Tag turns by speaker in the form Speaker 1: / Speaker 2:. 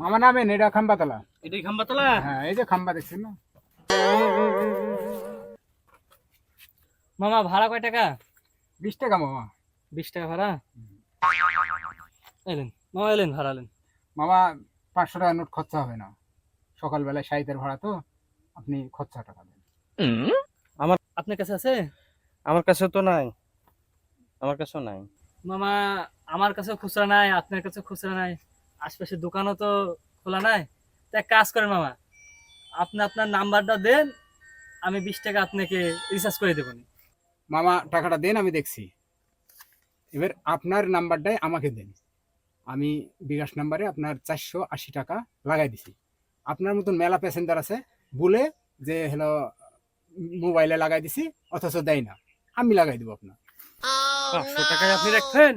Speaker 1: মামা নামেন, এটা খাম্বাতলা।
Speaker 2: এটাই খাম্বাতলা?
Speaker 1: হ্যাঁ, এই যে খাম্বা দেখছেন না?
Speaker 2: মামা ভাড়া কয় টাকা?
Speaker 1: 20 টাকা মামা।
Speaker 2: 20 টাকা ভাড়া? এলেন মামা, এলেন ভাড়া এলেন।
Speaker 1: মামা 500 টাকা নোট খরচা হবে না, সকালবেলায় সাহিত্যের ভাড়া তো, আপনি খরচা টাকা দেন।
Speaker 2: আপনার কাছে আছে?
Speaker 3: আমার কাছে তো নাই, আমার কাছেও নাই।
Speaker 2: মামা আমার কাছে খুচরা নাই, আপনার কাছে খুচরা নাই, আশপাশের দোকানও তো খোলা নাই। তা এক কাজ করেন মামা, আপনি আপনার নাম্বারটা দেন, আমি 20 টাকা আপনাকে রিচার্জ করে দেবো।
Speaker 1: মামা টাকাটা দেন, আমি দেখছি। এবার আপনার নাম্বারটাই আমাকে দেন, আমি বিকাশ নাম্বারে আপনার 480 টাকা লাগাই দিছি। আপনার মতন মেলা প্যাসেঞ্জার আছে বলে যে হলো মোবাইলে লাগাই দিছি, অথচ দেয় না, আমি লাগাই দিব আপনার।
Speaker 3: 500 টাকায় আপনি রাখবেন?